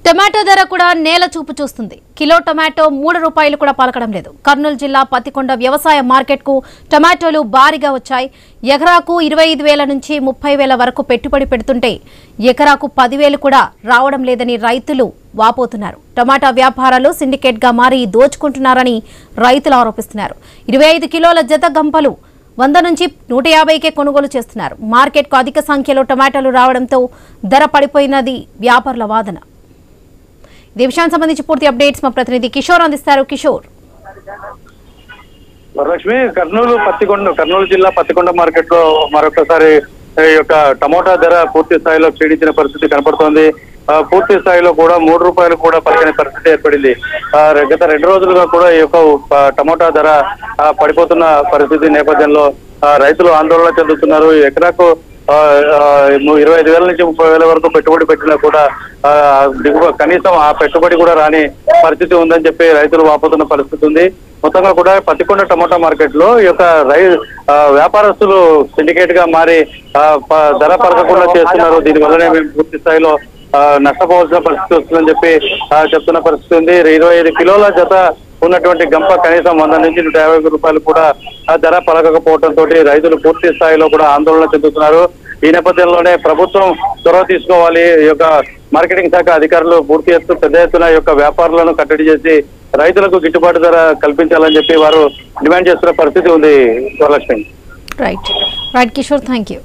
Tomato ధర కూడా నేల చూపు చూస్తుంది. కిలో టమాటో 3 రూపాయలు కూడా పలకడం లేదు. కర్నూలు జిల్లా పత్తికొండ వ్యవసాయ మార్కెట్కు టమాటోలు భారీగా వచ్చాయి. ఎకరాకు 25,000 నుంచి 30,000 వరకు పెట్టుబడి పెడుతుంటే ఎకరాకు 10,000 కూడా రావడం లేదని రైతులు వాపోతున్నారు. టమాటా వ్యాపారాలు సిండికేట్ గా మారి దోచుకుంటున్నారని రైతులు ఆరోపిస్తున్నారు. 25 కిలోల జత గంపలు 100 నుంచి 150కే కొనుగోలు చేస్తున్నారు. మార్కెట్కు అధిక సంఖ్యలో టమాటాలు రావడంతో ధర పడిపోయినది వ్యాపారుల వాదన. ఈ విషయానికి సంబంధించి పూర్తి అప్డేట్స్ మా ప్రతినిధి కిషోర్ అందిస్తారు. కిషోర్. వరలక్ష్మి, కర్నూలు జిల్లా పత్తికొండ మార్కెట్ లో మరొకసారి ఈ యొక్క టమోటా ధర పూర్తి స్థాయిలో క్షీణించిన పరిస్థితి కనపడుతోంది. పూర్తి స్థాయిలో కూడా 3 రూపాయలు కూడా పలికిన పరిస్థితి ఏర్పడింది. గత 2 రోజులుగా కూడా ఈ యొక్క టమోటా ధర పడిపోతున్న పరిస్థితి నేపథ్యంలో రైతులు ఆందోళన చెందుతున్నారు. ఎకరాకు 25,000 నుంచి 30,000 వరకు పెట్టుబడి పెట్టినా కూడా కనీసం ఆ పెట్టుబడి కూడా రాని పరిస్థితి ఉందని చెప్పి రైతులు వాపోతున్న పరిస్థితి ఉంది. మొత్తంగా కూడా పత్తికొండ టమోటా మార్కెట్ లో ఈ యొక్క వ్యాపారస్తులు సిండికేట్ గా మారి ధర పలకకుండా చేస్తున్నారు. దీనివల్లనే మేము పూర్తి స్థాయిలో నష్టపోవాల్సిన పరిస్థితి వస్తుందని చెప్పి చెప్తున్న పరిస్థితి ఉంది. 25 కిలోల జత ఉన్నటువంటి గంప కనీసం 100 నుంచి 150 రూపాయలు కూడా ధర పలకకపోవడంతో రైతులు పూర్తి స్థాయిలో కూడా ఆందోళన చెందుతున్నారు. ఈ నేపథ్యంలోనే ప్రభుత్వం చొరవ తీసుకోవాలి. ఈ యొక్క మార్కెటింగ్ శాఖ అధికారులు పెద్ద ఎత్తున యొక్క వ్యాపారులను కట్టడి చేసి రైతులకు గిట్టుబాటు ధర కల్పించాలని చెప్పి వారు డిమాండ్ చేస్తున్న పరిస్థితి ఉంది. Varalakshmi. Right Kishore, thank you.